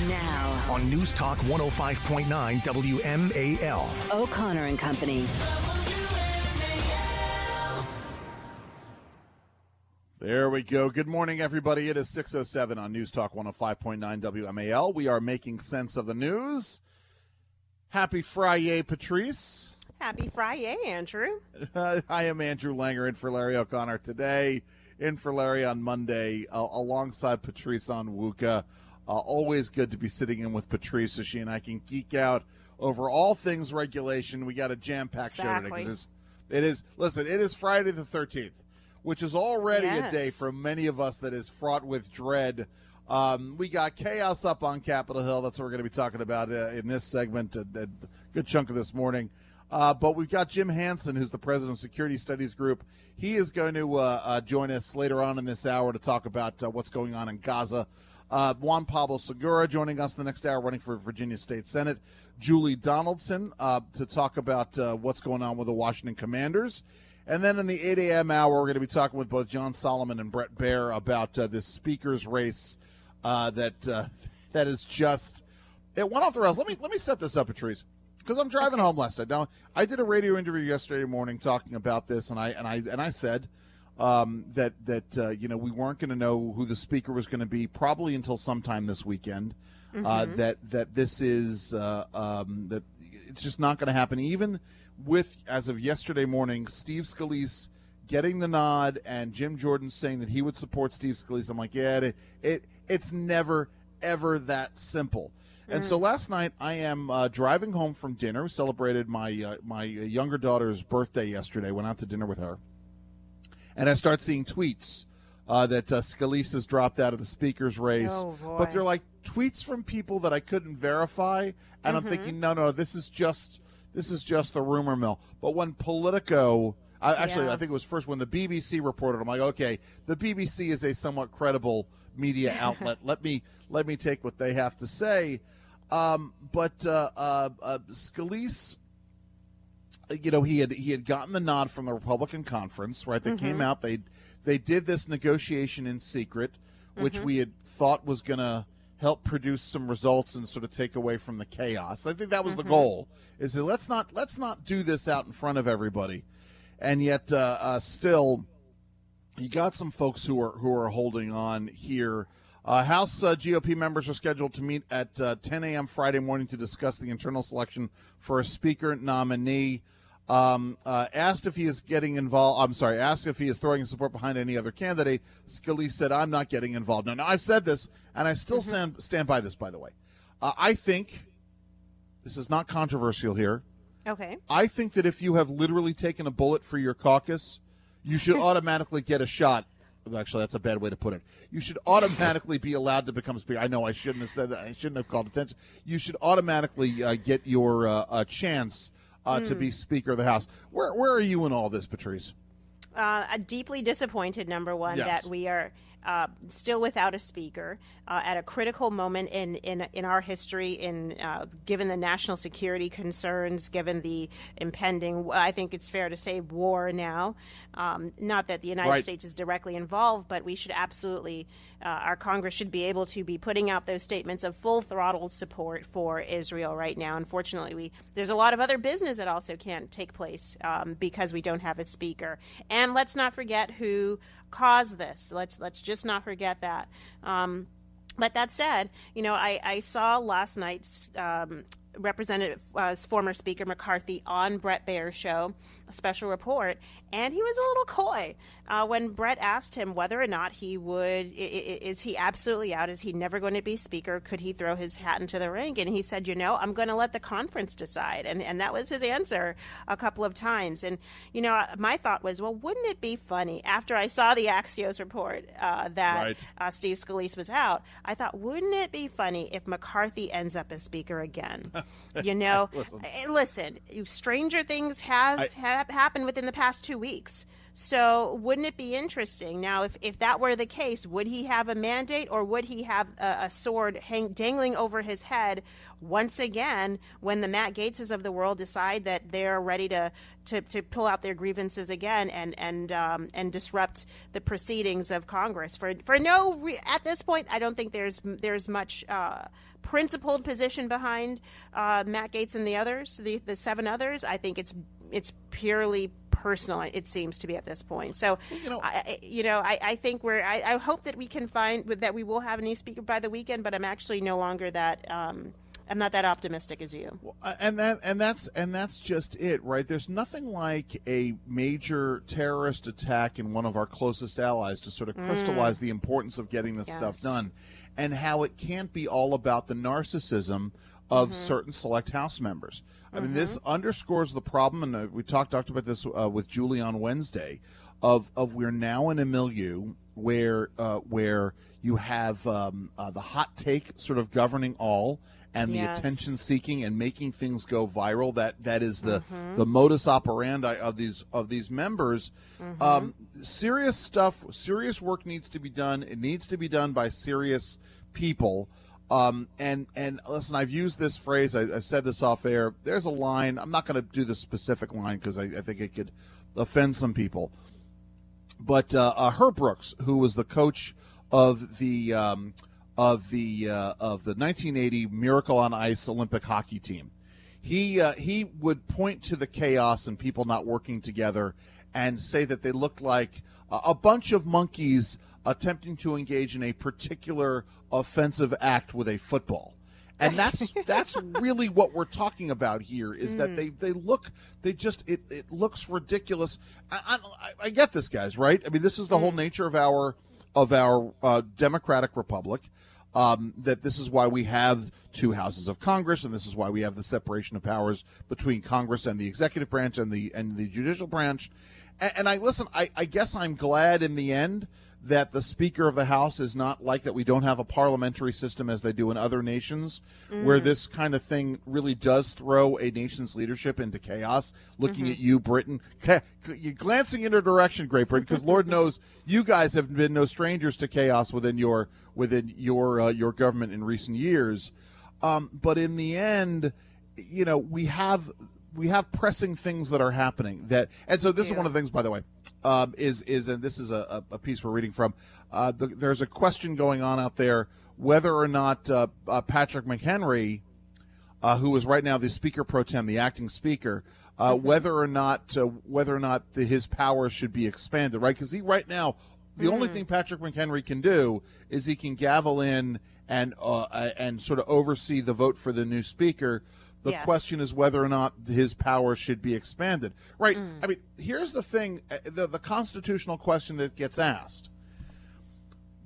Now on News Talk 105.9 WMAL. O'Connor and Company. There we go. Good morning, everybody. It is 6:07 on News Talk 105.9 WMAL. We are making sense of the news. Happy Friday, Patrice. Happy Friday, Andrew. I am Andrew Langer in for Larry O'Connor today, in for Larry on Monday, alongside Patrice on WUCA. Always good to be sitting in with Patrice so she and I can geek out over all things regulation. We got a jam-packed show today. It is Friday the 13th, which is already a day for many of us that is fraught with dread. We got chaos up on Capitol Hill. That's what we're going to be talking about in this segment, a good chunk of this morning. But we've got Jim Hanson, who's the president of Security Studies Group. He is going to join us later on in this hour to talk about what's going on in Gaza. Juan Pablo Segura joining us in the next hour, running for Virginia State Senate. Julie Donaldson to talk about what's going on with the Washington Commanders. And then in the 8 a.m. hour, we're going to be talking with both John Solomon and Brett Baer about this speaker's race that is just – it went off the rails. Let me set this up, Patrice, because I'm driving home last night. Now, I did a radio interview yesterday morning talking about this, and I said that we weren't going to know who the speaker was going to be probably until sometime this weekend. That this is that it's just not going to happen, even with, as of yesterday morning, Steve Scalise getting the nod and Jim Jordan saying that he would support Steve Scalise. I'm like, yeah, it's never, ever that simple. And so last night I am driving home from dinner. We celebrated my my younger daughter's birthday yesterday. Went out to dinner with her. And I start seeing tweets that Scalise has dropped out of the speaker's race. Oh, boy. But they're like tweets from people that I couldn't verify. And I'm thinking, no, this is just the rumor mill. But when Politico, I think it was first when the BBC reported, I'm like, okay, the BBC is a somewhat credible media outlet. Let me take what they have to say. But Scalise, he had gotten the nod from the Republican conference, right? They came out, they did this negotiation in secret, which we had thought was going to help produce some results and sort of take away from the chaos. I think that was the goal, is that let's not do this out in front of everybody. And yet still you got some folks who are holding on here. House GOP members are scheduled to meet at 10 a.m. Friday morning to discuss the internal selection for a speaker nominee. Asked if he is asked if he is throwing his support behind any other candidate, Scalise said, I'm not getting involved. Now, I've said this, and I still stand by this, by the way. I think this is not controversial here. Okay. I think that if you have literally taken a bullet for your caucus, you should automatically get a shot. Actually, that's a bad way to put it. You should automatically be allowed to become speaker. I know I shouldn't have said that. I shouldn't have called attention. You should automatically get your chance to be Speaker of the House. Where are you in all this, Patrice? Deeply disappointed, number one, that we are still without a speaker at a critical moment in our history, given the national security concerns, given the impending, I think it's fair to say, war now. Not that the United States is directly involved, but we should absolutely, our Congress should be able to be putting out those statements of full throttle support for Israel right now. Unfortunately, there's a lot of other business that also can't take place because we don't have a speaker. And let's not forget who caused this. Let's just not forget that. But that said, I saw last night's Representative former Speaker McCarthy on Brett Baer's show, a special report, and he was a little coy when Brett asked him whether or not he would, is he absolutely out? Is he never going to be Speaker? Could he throw his hat into the ring? And he said, I'm going to let the conference decide. And that was his answer a couple of times. And, my thought was, well, wouldn't it be funny after I saw the Axios report that Steve Scalise was out? I thought, wouldn't it be funny if McCarthy ends up as Speaker again? Listen, stranger things have happened within the past 2 weeks. So wouldn't it be interesting? Now, if that were the case, would he have a mandate, or would he have a sword dangling over his head once again when the Matt Gaetzes of the world decide that they're ready to pull out their grievances again and disrupt the proceedings of Congress for at this point? I don't think there's much principled position behind Matt Gaetz and the others, the 7 others. I think it's purely personal. It seems to be at this point. So, I think I hope that we can find that we will have a new speaker by the weekend. But I'm actually no longer that. I'm not that optimistic as you. Well, and that's just it, right? There's nothing like a major terrorist attack in one of our closest allies to sort of crystallize the importance of getting this stuff done, and how it can't be all about the narcissism of certain select House members. I mean, this underscores the problem, and we talked about this with Julie on Wednesday, of we're now in a milieu where you have the hot take sort of governing all, and the attention seeking and making things go viral. That is the modus operandi of these members. Serious stuff, serious work needs to be done. It needs to be done by serious people. And listen, I've used this phrase. I've said this off air. There's a line. I'm not going to do the specific line because I think it could offend some people. But Herb Brooks, who was the coach of the 1980 Miracle on Ice Olympic hockey team, he would point to the chaos and people not working together and say that they looked like a bunch of monkeys attempting to engage in a particular offensive act with a football. And that's really what we're talking about here, is that it looks ridiculous. I get this, guys, right? I mean, this is the whole nature of our democratic republic. That this is why we have 2 houses of Congress, and this is why we have the separation of powers between Congress and the executive branch and the judicial branch. And I guess I'm glad in the end that the Speaker of the House is not like that. We don't have a parliamentary system as they do in other nations, where this kind of thing really does throw a nation's leadership into chaos. Looking at you, Britain, you're glancing in a direction, Great Britain, because Lord knows you guys have been no strangers to chaos within your government in recent years. But in the end, we have pressing things that are happening and so this is one of the things, by the way, and this is a piece we're reading from. There's a question going on out there whether or not Patrick McHenry, who is right now the Speaker Pro Tem, the acting Speaker, whether or not his powers should be expanded, right? Because right now, the only thing Patrick McHenry can do is he can gavel in and sort of oversee the vote for the new Speaker. The question is whether or not his power should be expanded, right? I mean, here's the thing, the constitutional question that gets asked.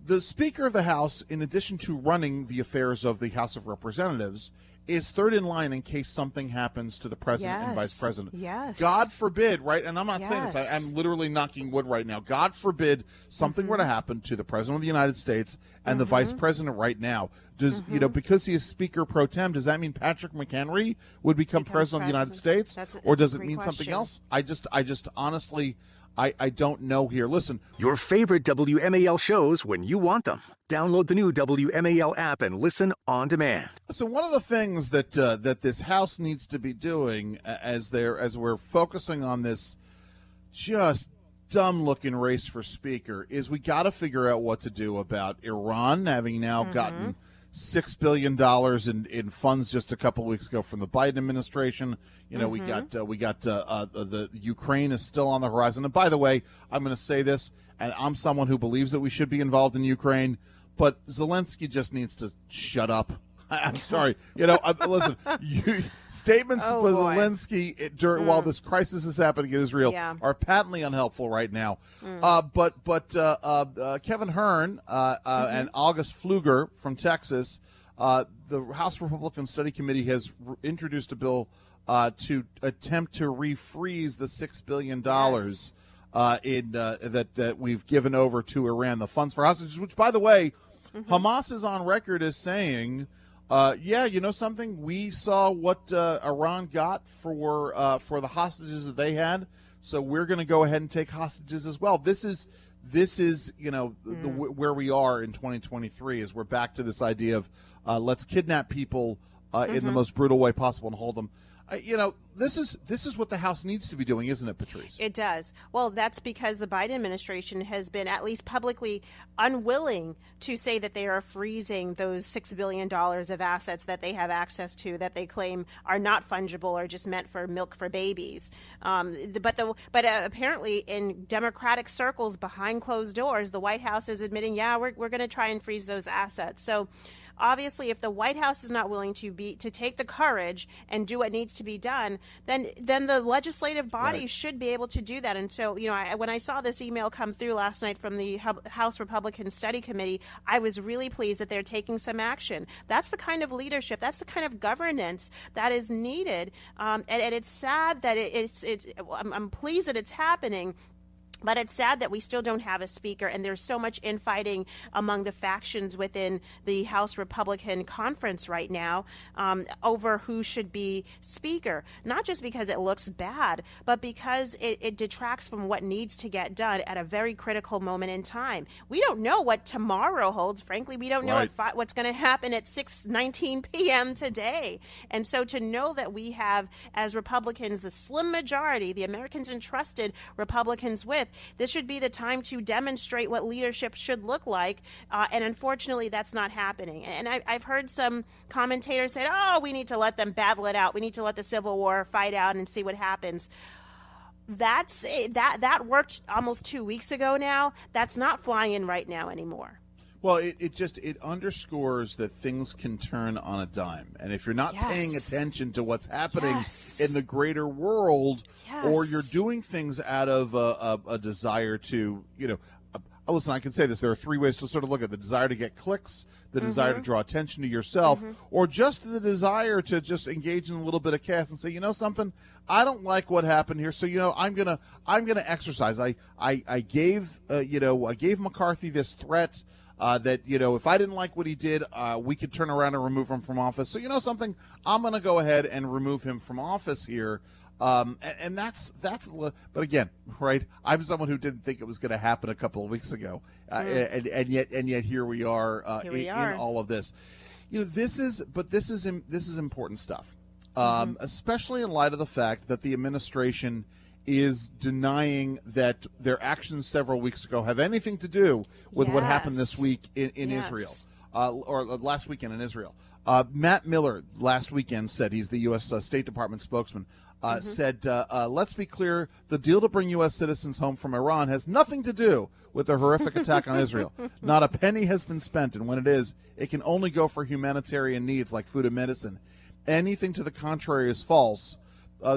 The Speaker of the House, in addition to running the affairs of the House of Representatives, is third in line in case something happens to the president and vice president. Yes. God forbid, right? And I'm not saying this. I'm literally knocking wood right now. God forbid something were to happen to the president of the United States and the vice president right now. Does because he is Speaker Pro Tem, does that mean Patrick McHenry would become president of the United States, or does it mean something else? I just honestly, I don't know here. Listen, your favorite WMAL shows when you want them. Download the new WMAL app and listen on demand. So one of the things that this House needs to be doing as we're focusing on this just dumb-looking race for Speaker is we got to figure out what to do about Iran having now gotten $6 billion in funds just a couple of weeks ago from the Biden administration. We got the Ukraine is still on the horizon. And by the way, I'm going to say this, and I'm someone who believes that we should be involved in Ukraine, but Zelensky just needs to shut up. I'm sorry. Listen, statements from Zelensky while this crisis is happening in Israel are patently unhelpful right now. But Kevin Hearn and August Pfluger from Texas, the House Republican Study Committee has introduced a bill to attempt to refreeze the $6 billion that we've given over to Iran, the funds for hostages, which, by the way, Hamas is on record as saying, something? We saw what Iran got for the hostages that they had. so we're going to go ahead and take hostages as well. This is where we are in 2023 is we're back to this idea of let's kidnap people in the most brutal way possible and hold them. This is what the House needs to be doing, isn't it, Patrice? It does. Well, that's because the Biden administration has been at least publicly unwilling to say that they are freezing those $6 billion of assets that they have access to that they claim are not fungible or just meant for milk for babies. But apparently in Democratic circles behind closed doors, the White House is admitting, we're going to try and freeze those assets. So obviously, if the White House is not willing to take the courage and do what needs to be done, then the legislative body should be able to do that. And so, when I saw this email come through last night from the House Republican Study Committee, I was really pleased that they're taking some action. That's the kind of leadership, that's the kind of governance that is needed. And it's sad that I'm pleased that it's happening. But it's sad that we still don't have a speaker, and there's so much infighting among the factions within the House Republican conference right now over who should be speaker, not just because it looks bad, but because it detracts from what needs to get done at a very critical moment in time. We don't know what tomorrow holds. Frankly, we don't know what's going to happen at 6:19 p.m. today. And so to know that we have, as Republicans, the slim majority, the Americans entrusted Republicans with, this should be the time to demonstrate what leadership should look like. And unfortunately, that's not happening. And I've heard some commentators say, we need to let them battle it out. We need to let the Civil War fight out and see what happens. That worked almost 2 weeks ago now. That's not flying right now anymore. Well, it underscores that things can turn on a dime. And if you're not paying attention to what's happening in the greater world, or you're doing things out of a desire to, listen, I can say this. There are three ways to sort of look at the desire to get clicks, the desire to draw attention to yourself, or just the desire to just engage in a little bit of chaos and say, something, I don't like what happened here. So, I'm gonna exercise. I gave McCarthy this threat. That, if I didn't like what he did, we could turn around and remove him from office. So, something, I'm going to go ahead and remove him from office here. And that's, but again, right, I'm someone who didn't think it was going to happen a couple of weeks ago. And yet here we are, in all of this. This is important stuff, especially in light of the fact that the administration is denying that their actions several weeks ago have anything to do with what happened this week in Israel, or last weekend in Israel. Matt Miller last weekend said, he's the U.S. State Department spokesman, said, let's be clear, the deal to bring U.S. citizens home from Iran has nothing to do with the horrific attack on Israel. Not a penny has been spent, and when it is, it can only go for humanitarian needs like food and medicine. Anything to the contrary is false.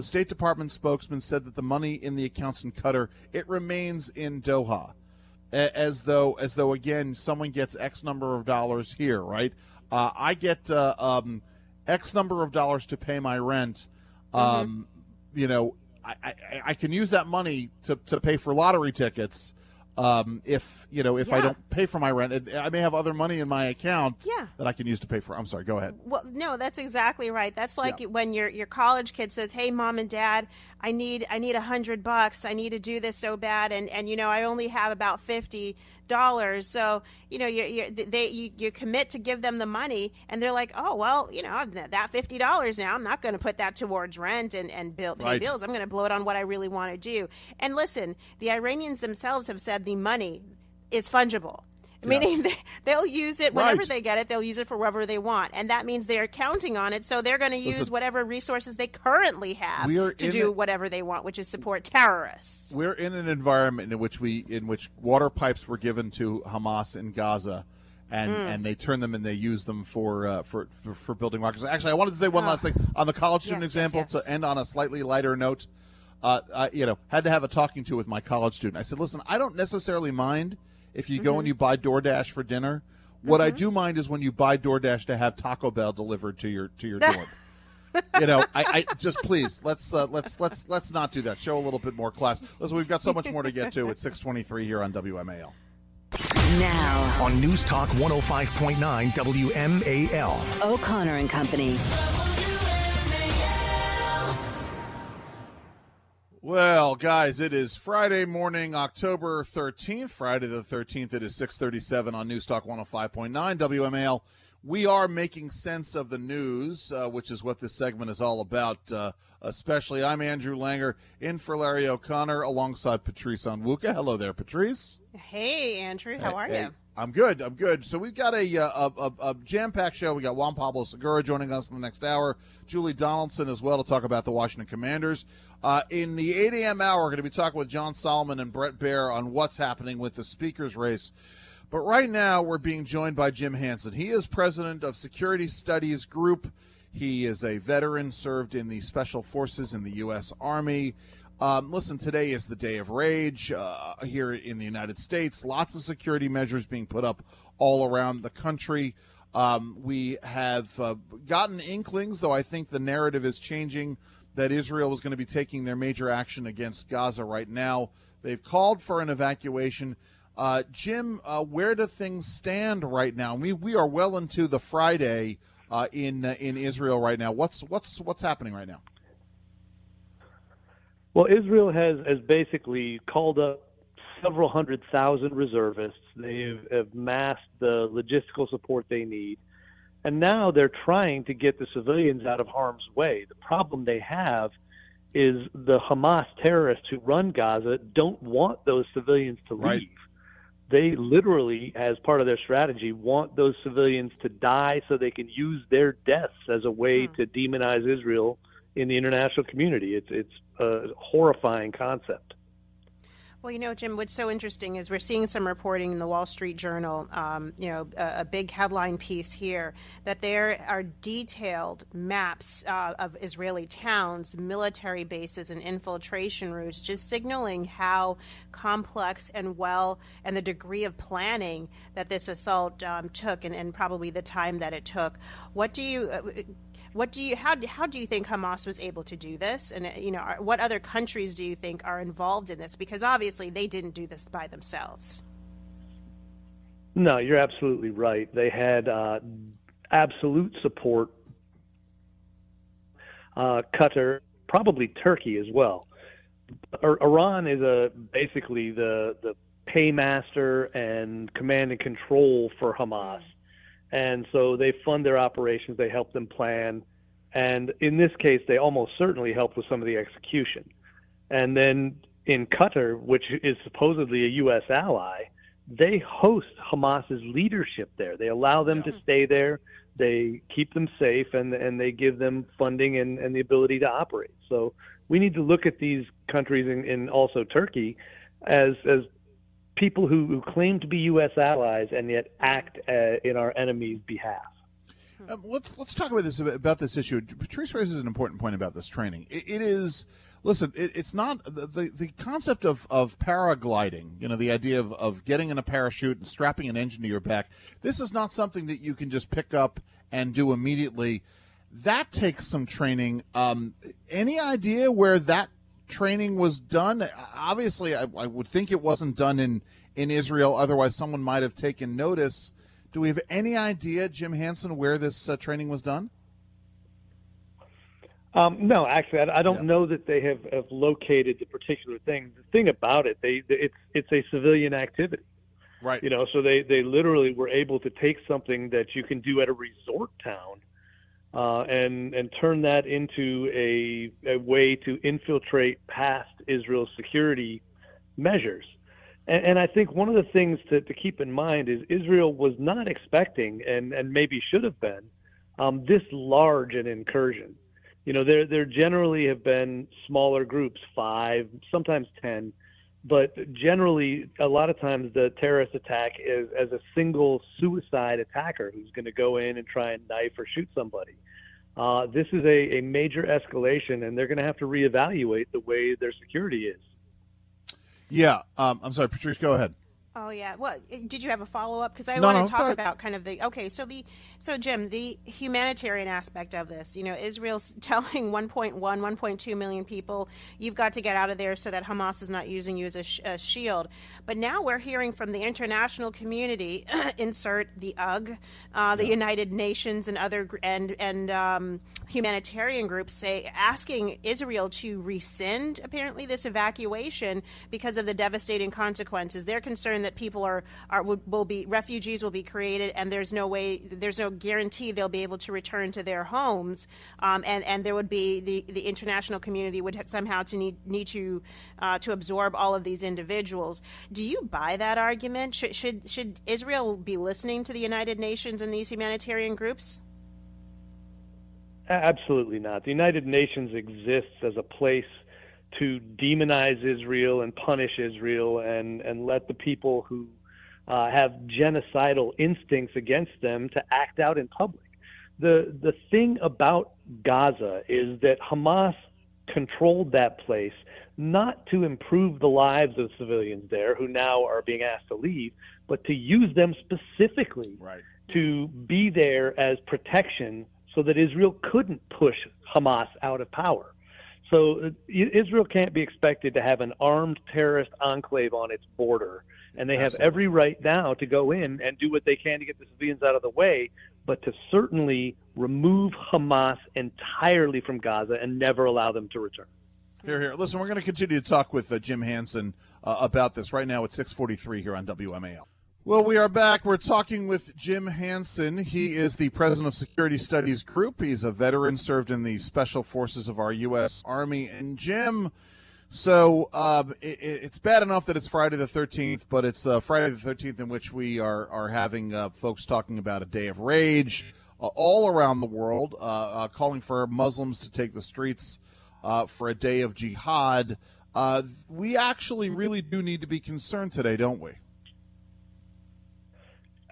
State Department spokesman said that the money in the accounts in Qatar, it remains in Doha, as though again someone gets X number of dollars here, right? I get X number of dollars to pay my rent. I can use that money to pay for lottery tickets. If I don't pay for my rent, I may have other money in my account that I can use to pay for. I'm sorry, go ahead. Well, no, that's exactly right. That's like when your college kid says, "Hey, mom and dad, I need $100. I need to do this so bad, and I only have about $50. So you commit to give them the money, and they're like, oh well, that $50 now, I'm not going to put that towards rent and pay bills. I'm going to blow it on what I really want to do. And listen, the Iranians themselves have said the money is fungible. Meaning they'll use it whenever they get it. They'll use it for wherever they want. And that means they're counting on it. So they're going to use whatever resources they currently have to do whatever they want, which is support terrorists. We're in an environment in which water pipes were given to Hamas in Gaza, and they turn them and they use them for building rockets. Actually, I wanted to say one last thing on the college student example to end on a slightly lighter note. Had to have a talking to with my college student. I said, listen, I don't necessarily mind if you go and you buy DoorDash for dinner. What I do mind is when you buy DoorDash to have Taco Bell delivered to your dorm. I just please let's not do that. Show a little bit more class. Listen, we've got so much more to get to at 6:23 here on WMAL. Now on News Talk 105.9 WMAL. O'Connor and Company. Well, guys, it is Friday morning, October 13th. Friday the 13th. It is 6:37 on Newstalk 105.9 WMAL. We are making sense of the news, which is what this segment is all about. Especially, I'm Andrew Langer, in for Larry O'Connor, alongside Patrice Onwuka. Hello there, Patrice. Hey, Andrew. How are you? I'm good. So we've got a jam-packed show. We got Juan Pablo Segura joining us in the next hour. Julie Donaldson as well to talk about the Washington Commanders. In the 8 a.m. hour, we're going to be talking with John Solomon and Brett Baer on what's happening with the speaker's race. But right now, we're being joined by Jim Hanson. He is president of Security Studies Group. He is a veteran, served in the Special Forces in the U.S. Army. Listen, today is the day of rage here in the United States. Lots of security measures being put up all around the country. We have gotten inklings, though I think the narrative is changing, that Israel is going to be taking their major action against Gaza right now. They've called for an evacuation. Jim, where do things stand right now? We are well into the Friday in Israel right now. What's happening right now? Well, Israel has basically called up several 100,000 reservists. They have massed the logistical support they need. And now they're trying to get the civilians out of harm's way. The problem they have is the Hamas terrorists who run Gaza don't want those civilians to leave. Right. They literally, as part of their strategy, want those civilians to die so they can use their deaths as a way to demonize Israel in the international community. It's a horrifying concept. Well, Jim, what's so interesting is we're seeing some reporting in the Wall Street Journal, a big headline piece here, that there are detailed maps of Israeli towns, military bases, and infiltration routes, just signaling how complex and the degree of planning that this assault took, and probably the time that it took. How do you think Hamas was able to do this? And, what other countries do you think are involved in this? Because obviously they didn't do this by themselves. No, you're absolutely right. They had absolute support. Qatar, probably Turkey as well. Iran is basically the paymaster and command and control for Hamas. And so they fund their operations, they help them plan, and in this case, they almost certainly helped with some of the execution. And then in Qatar, which is supposedly a U.S. ally, they host Hamas's leadership there. They allow them to stay there, they keep them safe, and they give them funding and the ability to operate. So we need to look at these countries, and also Turkey, as people who claim to be U.S. allies and yet act in our enemies' behalf. Let's talk about this issue. Patrice raises an important point about this training. It is, listen, it's not the concept of paragliding. The idea of getting in a parachute and strapping an engine to your back. This is not something that you can just pick up and do immediately. That takes some training. Any idea where that training was done? Obviously, I would think it wasn't done in Israel. Otherwise, someone might have taken notice. Do we have any idea, Jim Hanson, where this training was done? No, actually, I don't know that they have located the particular thing. The thing about it, it's a civilian activity. Right. So they literally were able to take something that you can do at a resort town and turn that into a way to infiltrate past Israel's security measures. And I think one of the things to keep in mind is Israel was not expecting, and maybe should have been, this large an incursion. There generally have been smaller groups, 5, sometimes 10, but generally a lot of times the terrorist attack is as a single suicide attacker who's going to go in and try and knife or shoot somebody. This is a major escalation, and they're going to have to reevaluate the way their security is. Yeah. I'm sorry, Patrice, go ahead. Oh, yeah. Well, did you have a follow-up? Because I want to talk about kind of so Jim, the humanitarian aspect of this. Israel's telling 1.2 million people, you've got to get out of there so that Hamas is not using you as a shield. But now we're hearing from the international community, insert the UGG, the United Nations and other, and humanitarian groups asking Israel to rescind apparently this evacuation because of the devastating consequences. They're concerned that people refugees will be created, and there's no guarantee they'll be able to return to their homes, and there would be the international community would somehow need to absorb all of these individuals. Do you buy that argument? Should Israel be listening to the United Nations and these humanitarian groups? Absolutely not. The United Nations exists as a place to demonize Israel and punish Israel and let the people who have genocidal instincts against them to act out in public. The thing about Gaza is that Hamas controlled that place not to improve the lives of civilians there who now are being asked to leave, but to use them specifically to be there as protection so that Israel couldn't push Hamas out of power. So Israel can't be expected to have an armed terrorist enclave on its border, and they have every right now to go in and do what they can to get the civilians out of the way, but to certainly remove Hamas entirely from Gaza and never allow them to return. Here. Listen, we're going to continue to talk with Jim Hanson about this. Right now it's 6:43 here on WMAL. Well, we are back. We're talking with Jim Hanson. He is the president of Security Studies Group. He's a veteran, served in the Special Forces of our U.S. Army. And Jim, so it's bad enough that it's Friday the 13th, but it's Friday the 13th in which we are having folks talking about a day of rage all around the world, calling for Muslims to take the streets for a day of jihad. We actually really do need to be concerned today, don't we?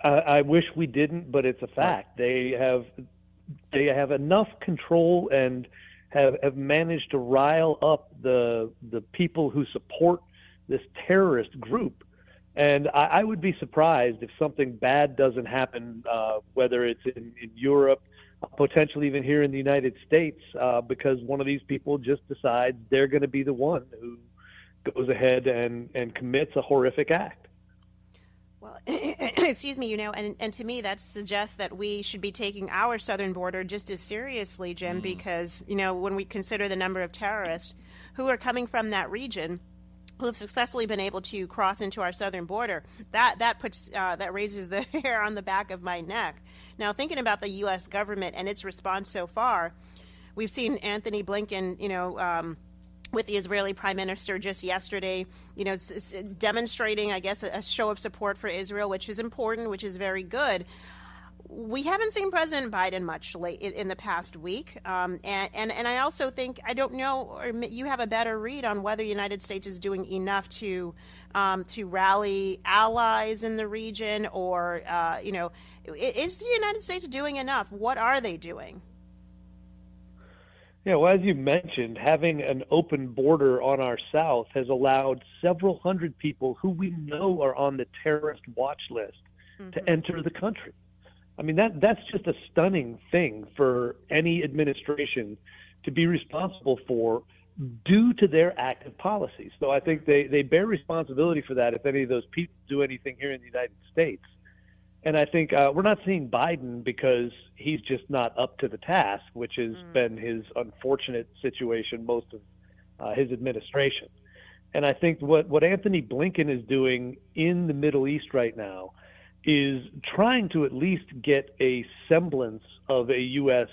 I wish we didn't, but it's a fact. They have enough control and have managed to rile up the people who support this terrorist group. And I would be surprised if something bad doesn't happen, whether it's in Europe, potentially even here in the United States, because one of these people just decides they're going to be the one who goes ahead and commits a horrific act. Well, excuse me, and to me that suggests that we should be taking our southern border just as seriously, Jim, because, when we consider the number of terrorists who are coming from that region, who have successfully been able to cross into our southern border, that raises the hair on the back of my neck. Now, thinking about the U.S. government and its response so far, we've seen Anthony Blinken, with the Israeli Prime Minister just yesterday, demonstrating, I guess, a show of support for Israel, which is important, which is very good. We haven't seen President Biden much in the past week, and I also think, I don't know, or you have a better read on whether the United States is doing enough to rally allies in the region, or is the United States doing enough? What are they doing? Yeah, well, as you mentioned, having an open border on our south has allowed several hundred people who we know are on the terrorist watch list to enter the country. I mean, that's just a stunning thing for any administration to be responsible for due to their active policies. So I think they bear responsibility for that if any of those people do anything here in the United States. And I think we're not seeing Biden because he's just not up to the task, which has been his unfortunate situation most of his administration. And I think what Anthony Blinken is doing in the Middle East right now is trying to at least get a semblance of a U.S.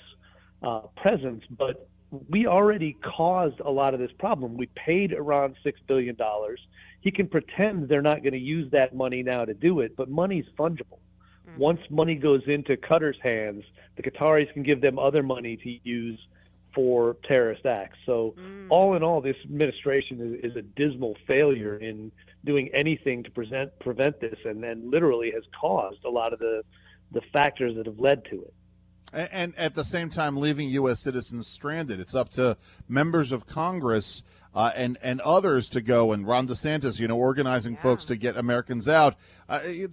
Presence, but we already caused a lot of this problem. We paid Iran $6 billion. He can pretend they're not going to use that money now to do it, but money's fungible. Once money goes into Qatar's hands, the Qataris can give them other money to use for terrorist acts. So all in all, this administration is a dismal failure in doing anything to prevent this, and then literally has caused a lot of the factors that have led to it. And at the same time, leaving U.S. citizens stranded. It's up to members of Congress and others to go, and Ron DeSantis, organizing folks to get Americans out.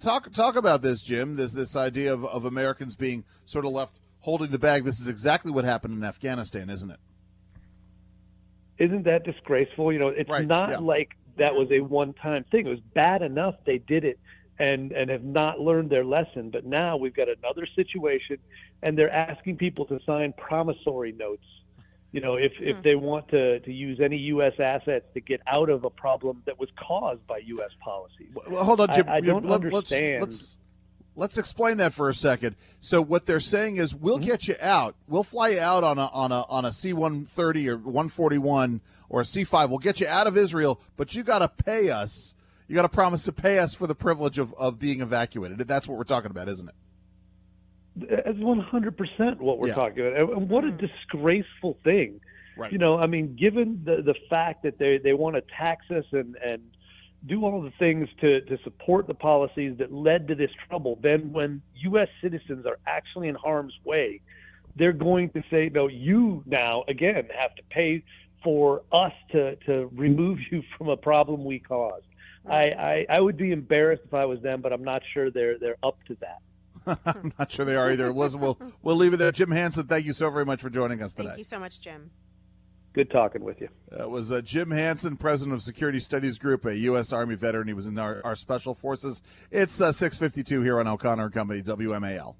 Talk about this, Jim, this idea of Americans being sort of left holding the bag. This is exactly what happened in Afghanistan, isn't it? Isn't that disgraceful? It's not like that was a one-time thing. It was bad enough they did it and have not learned their lesson. But now we've got another situation, and they're asking people to sign promissory notes. If they want to use any U.S. assets to get out of a problem that was caused by U.S. policies. Well, hold on, Jim. I don't understand. Let's explain that for a second. So what they're saying is, we'll get you out. We'll fly you out on a C-130 or 141 or a C-5. We'll get you out of Israel, but you got to pay us. You got to promise to pay us for the privilege of being evacuated. That's what we're talking about, isn't it? That's 100% what we're talking about. And what a disgraceful thing. Right. Given the fact that they want to tax us and do all the things to support the policies that led to this trouble, then when U.S. citizens are actually in harm's way, they're going to say, no, you now, again, have to pay for us to remove you from a problem we caused. I would be embarrassed if I was them, but I'm not sure they're up to that. I'm not sure they are either. Listen, we'll leave it there. Jim Hanson, thank you so very much for joining us today. Thank you so much, Jim. Good talking with you. That was Jim Hanson, president of Security Studies Group, a U.S. Army veteran. He was in our Special Forces. It's 6:52 here on O'Connor & Company, WMAL.